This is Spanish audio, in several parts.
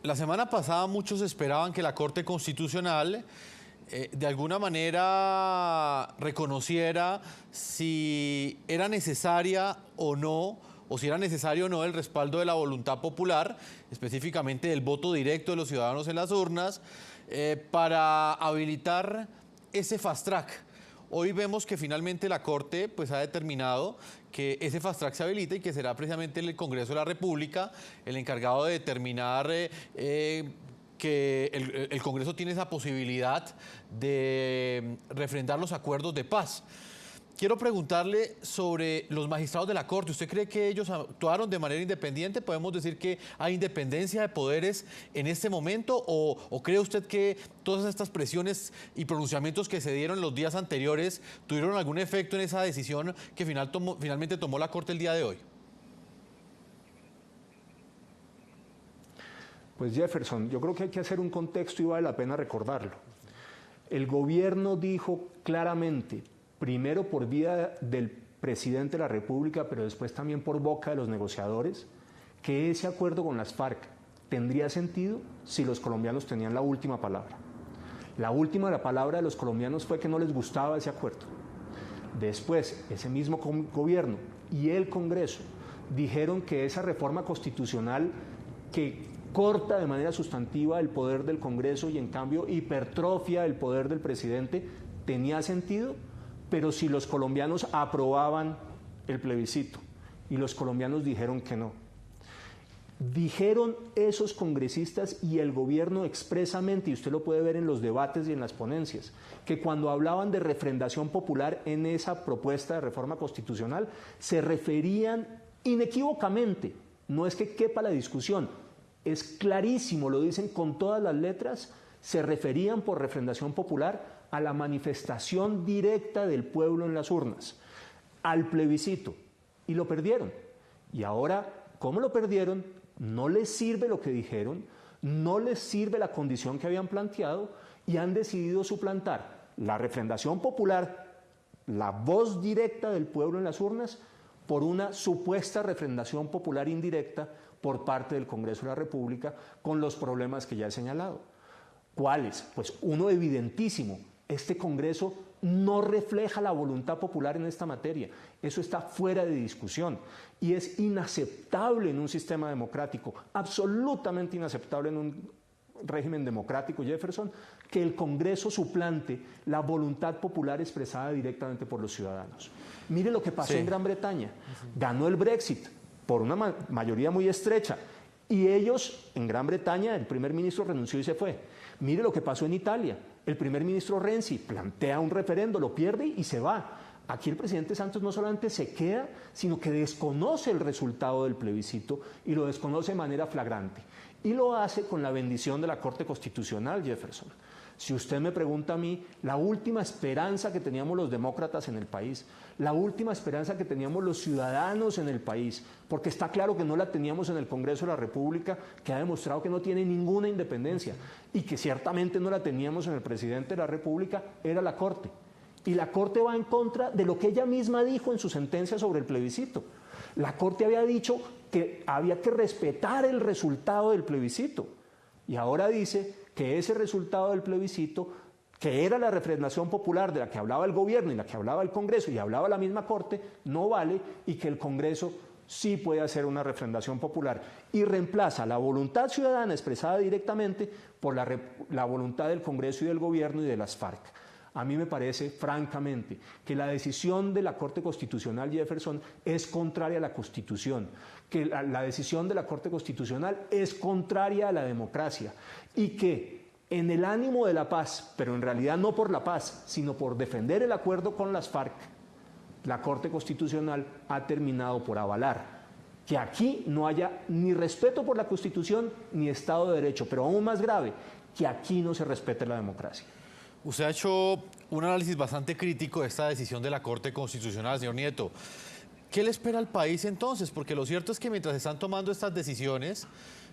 La semana pasada muchos esperaban que la Corte Constitucional de alguna manera reconociera si era necesaria o no, o si era necesario o no el respaldo de la voluntad popular, específicamente del voto directo de los ciudadanos en las urnas, para habilitar ese fast track. Hoy vemos que finalmente la Corte pues, ha determinado que ese fast track se habilita y que será precisamente el Congreso de la República el encargado de determinar que el Congreso tiene esa posibilidad de refrendar los acuerdos de paz. Quiero preguntarle sobre los magistrados de la Corte. ¿Usted cree que ellos actuaron de manera independiente? ¿Podemos decir que hay independencia de poderes en este momento? ¿O cree usted que todas estas presiones y pronunciamientos que se dieron los días anteriores tuvieron algún efecto en esa decisión que finalmente tomó la Corte el día de hoy? Pues Jefferson, yo creo que hay que hacer un contexto y vale la pena recordarlo. El gobierno dijo claramente, primero por vía del presidente de la República, pero después también por boca de los negociadores, que ese acuerdo con las FARC tendría sentido si los colombianos tenían la última palabra. La última palabra de los colombianos fue que no les gustaba ese acuerdo. Después, ese mismo gobierno y el Congreso dijeron que esa reforma constitucional que corta de manera sustantiva el poder del Congreso y en cambio hipertrofia el poder del presidente tenía sentido, pero si los colombianos aprobaban el plebiscito y los colombianos dijeron que no. Dijeron esos congresistas y el gobierno expresamente, y usted lo puede ver en los debates y en las ponencias, que cuando hablaban de refrendación popular en esa propuesta de reforma constitucional, se referían inequívocamente, no es que quepa la discusión, es clarísimo, lo dicen con todas las letras, se referían por refrendación popular a la manifestación directa del pueblo en las urnas, al plebiscito, y lo perdieron. Y ahora, ¿cómo lo perdieron? No les sirve lo que dijeron, no les sirve la condición que habían planteado y han decidido suplantar la refrendación popular, la voz directa del pueblo en las urnas, por una supuesta refrendación popular indirecta por parte del Congreso de la República con los problemas que ya he señalado. ¿Cuáles? Pues uno evidentísimo. Este Congreso no refleja la voluntad popular en esta materia. Eso está fuera de discusión y es inaceptable en un sistema democrático, absolutamente inaceptable en un régimen democrático, Jefferson, que el Congreso suplante la voluntad popular expresada directamente por los ciudadanos. Mire lo que pasó en Gran Bretaña. Ganó el Brexit por una mayoría muy estrecha y ellos, en Gran Bretaña, el primer ministro renunció y se fue. Mire lo que pasó en Italia. El primer ministro Renzi plantea un referendo, lo pierde y se va. Aquí el presidente Santos no solamente se queda, sino que desconoce el resultado del plebiscito y lo desconoce de manera flagrante. Y lo hace con la bendición de la Corte Constitucional, Jefferson. Si usted me pregunta a mí, la última esperanza que teníamos los demócratas en el país, la última esperanza que teníamos los ciudadanos en el país, porque está claro que no la teníamos en el Congreso de la República, que ha demostrado que no tiene ninguna independencia, y que ciertamente no la teníamos en el presidente de la República, era la Corte. Y la Corte va en contra de lo que ella misma dijo en su sentencia sobre el plebiscito. La Corte había dicho que había que respetar el resultado del plebiscito, y ahora dice que ese resultado del plebiscito, que era la refrendación popular de la que hablaba el gobierno y la que hablaba el Congreso y hablaba la misma Corte, no vale y que el Congreso sí puede hacer una refrendación popular y reemplaza la voluntad ciudadana expresada directamente por la voluntad del Congreso y del gobierno y de las FARC. A mí me parece, francamente, que la decisión de la Corte Constitucional, Jefferson, es contraria a la Constitución, que la decisión de la Corte Constitucional es contraria a la democracia y que en el ánimo de la paz, pero en realidad no por la paz, sino por defender el acuerdo con las FARC, la Corte Constitucional ha terminado por avalar que aquí no haya ni respeto por la Constitución ni Estado de Derecho, pero aún más grave, que aquí no se respete la democracia. Usted ha hecho un análisis bastante crítico de esta decisión de la Corte Constitucional, señor Nieto. ¿Qué le espera al país entonces? Porque lo cierto es que mientras están tomando estas decisiones,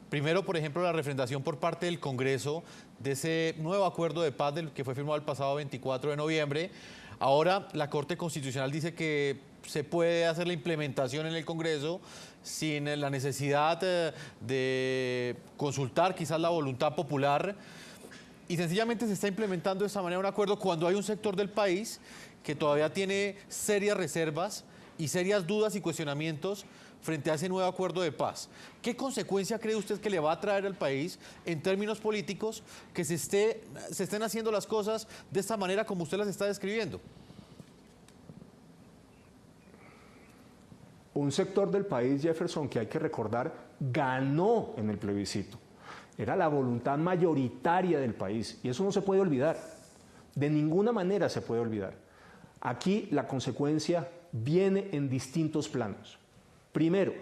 primero, por ejemplo, la refrendación por parte del Congreso de ese nuevo acuerdo de paz que fue firmado el pasado 24 de noviembre, ahora la Corte Constitucional dice que se puede hacer la implementación en el Congreso sin la necesidad de consultar quizás la voluntad popular, y sencillamente se está implementando de esta manera un acuerdo cuando hay un sector del país que todavía tiene serias reservas y serias dudas y cuestionamientos frente a ese nuevo acuerdo de paz. ¿Qué consecuencia cree usted que le va a traer al país en términos políticos que se estén haciendo las cosas de esta manera como usted las está describiendo? Un sector del país, Jefferson, que hay que recordar, ganó en el plebiscito. Era la voluntad mayoritaria del país y eso no se puede olvidar. De ninguna manera se puede olvidar. Aquí la consecuencia viene en distintos planos. Primero,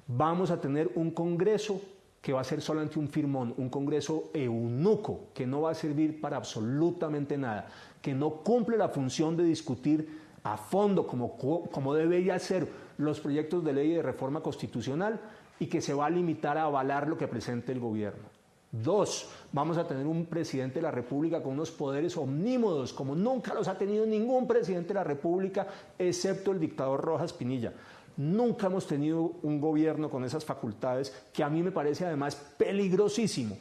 vamos a tener un Congreso que va a ser solamente un firmón, un Congreso eunuco, que no va a servir para absolutamente nada, que no cumple la función de discutir a fondo como debería ser los proyectos de ley de reforma constitucional y que se va a limitar a avalar lo que presente el gobierno. Dos, vamos a tener un presidente de la República con unos poderes omnímodos, como nunca los ha tenido ningún presidente de la República, excepto el dictador Rojas Pinilla. Nunca hemos tenido un gobierno con esas facultades, que a mí me parece además peligrosísimo.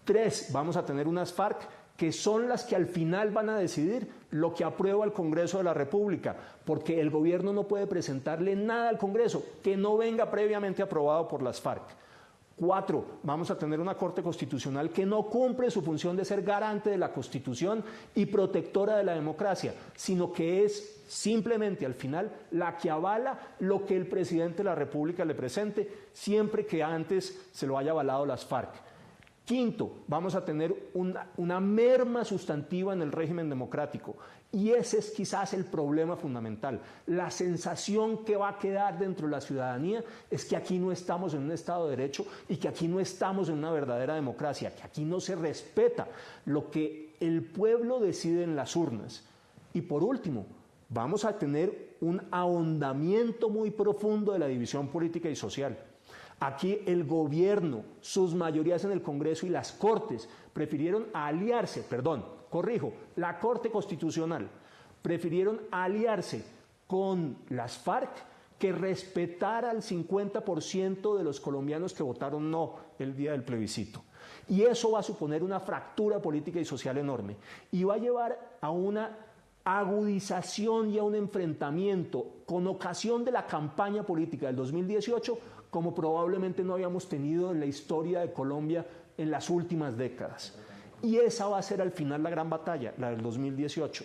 Tres, vamos a tener unas FARC que son las que al final van a decidir lo que aprueba el Congreso de la República, porque el gobierno no puede presentarle nada al Congreso que no venga previamente aprobado por las FARC. 4, vamos a tener una Corte Constitucional que no cumple su función de ser garante de la Constitución y protectora de la democracia, sino que es simplemente al final la que avala lo que el presidente de la República le presente, siempre que antes se lo haya avalado las FARC. Quinto, vamos a tener una merma sustantiva en el régimen democrático y ese es quizás el problema fundamental. La sensación que va a quedar dentro de la ciudadanía es que aquí no estamos en un Estado de Derecho y que aquí no estamos en una verdadera democracia, que aquí no se respeta lo que el pueblo decide en las urnas. Y por último, vamos a tener un ahondamiento muy profundo de la división política y social. Aquí el gobierno, sus mayorías en el Congreso y las Cortes prefirieron aliarse, la Corte Constitucional prefirieron aliarse con las FARC que respetar al 50% de los colombianos que votaron no el día del plebiscito. Y eso va a suponer una fractura política y social enorme y va a llevar a una agudización y a un enfrentamiento con ocasión de la campaña política del 2018 como probablemente no habíamos tenido en la historia de Colombia en las últimas décadas. Y esa va a ser al final la gran batalla, la del 2018.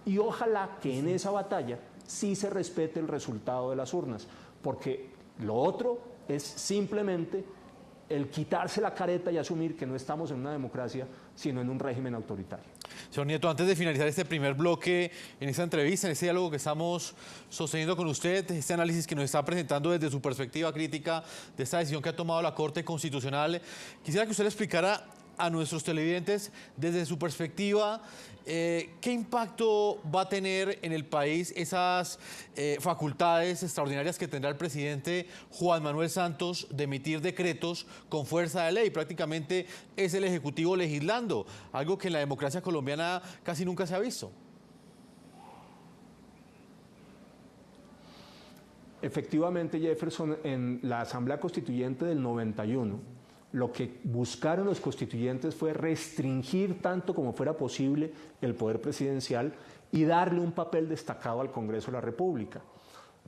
Y ojalá que en esa batalla sí se respete el resultado de las urnas, porque lo otro es simplemente el quitarse la careta y asumir que no estamos en una democracia, sino en un régimen autoritario. Señor Nieto, antes de finalizar este primer bloque, en esta entrevista, en este diálogo que estamos sosteniendo con usted, este análisis que nos está presentando desde su perspectiva crítica de esta decisión que ha tomado la Corte Constitucional, quisiera que usted le explicara a nuestros televidentes desde su perspectiva qué impacto va a tener en el país esas facultades extraordinarias que tendrá el presidente Juan Manuel Santos de emitir decretos con fuerza de ley. Prácticamente es el Ejecutivo legislando, algo que en la democracia colombiana casi nunca se ha visto. Efectivamente, Jefferson, en la Asamblea Constituyente del 91, lo que buscaron los constituyentes fue restringir tanto como fuera posible el poder presidencial y darle un papel destacado al Congreso de la República,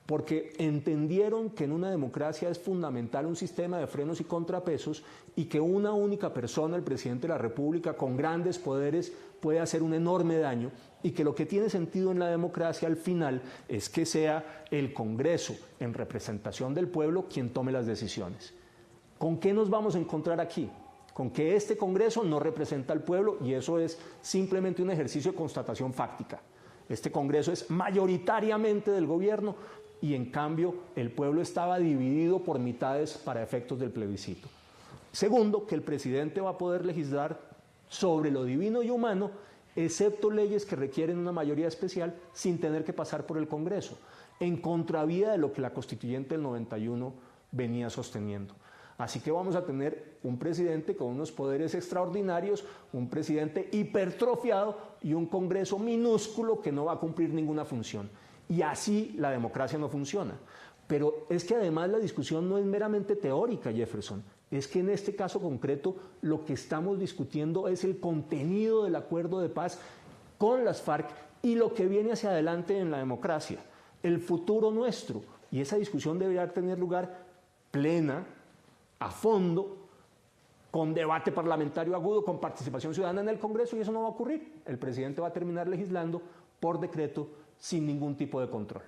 porque entendieron que en una democracia es fundamental un sistema de frenos y contrapesos y que una única persona, el presidente de la República, con grandes poderes puede hacer un enorme daño y que lo que tiene sentido en la democracia al final es que sea el Congreso, en representación del pueblo, quien tome las decisiones. ¿Con qué nos vamos a encontrar aquí? Con que este Congreso no representa al pueblo y eso es simplemente un ejercicio de constatación fáctica. Este Congreso es mayoritariamente del gobierno y en cambio el pueblo estaba dividido por mitades para efectos del plebiscito. Segundo, que el presidente va a poder legislar sobre lo divino y humano, excepto leyes que requieren una mayoría especial sin tener que pasar por el Congreso, en contravía de lo que la Constituyente del 91 venía sosteniendo. Así que vamos a tener un presidente con unos poderes extraordinarios, un presidente hipertrofiado y un Congreso minúsculo que no va a cumplir ninguna función. y así la democracia no funciona. Pero es que además la discusión no es meramente teórica, Jefferson. Es que en este caso concreto lo que estamos discutiendo es el contenido del acuerdo de paz con las FARC y lo que viene hacia adelante en la democracia, el futuro nuestro. Y esa discusión debería tener lugar plena, a fondo, con debate parlamentario agudo, con participación ciudadana en el Congreso, y eso no va a ocurrir. El presidente va a terminar legislando por decreto sin ningún tipo de control.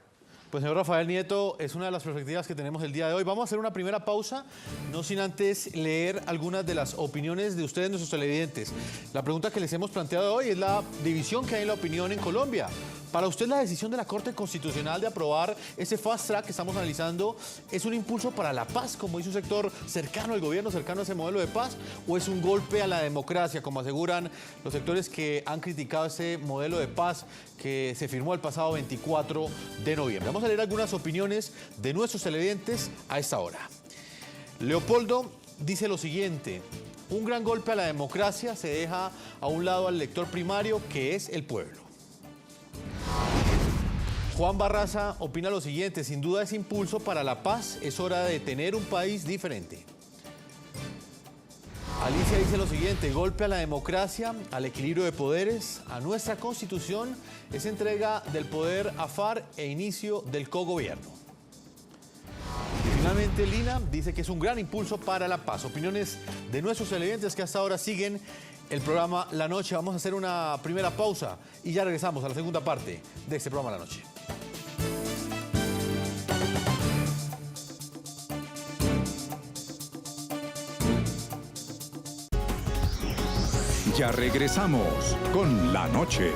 Pues señor Rafael Nieto, es una de las perspectivas que tenemos el día de hoy. Vamos a hacer una primera pausa, no sin antes leer algunas de las opiniones de ustedes, nuestros televidentes. La pregunta que les hemos planteado hoy es la división que hay en la opinión en Colombia. Para usted, la decisión de la Corte Constitucional de aprobar ese fast track que estamos analizando, ¿es un impulso para la paz, como dice un sector cercano al gobierno, cercano a ese modelo de paz, o es un golpe a la democracia, como aseguran los sectores que han criticado ese modelo de paz que se firmó el pasado 24 de noviembre? Vamos a leer algunas opiniones de nuestros televidentes a esta hora. Leopoldo dice lo siguiente: un gran golpe a la democracia, se deja a un lado al elector primario, que es el pueblo. Juan Barraza opina lo siguiente: sin duda es impulso para la paz, es hora de tener un país diferente. Alicia dice lo siguiente: golpe a la democracia, al equilibrio de poderes, a nuestra Constitución, es entrega del poder a FARC e inicio del cogobierno. Y finalmente Lina dice que es un gran impulso para la paz. Opiniones de nuestros televidentes que hasta ahora siguen el programa La Noche. Vamos a hacer una primera pausa y ya regresamos a la segunda parte de este programa La Noche. Ya regresamos con La Noche.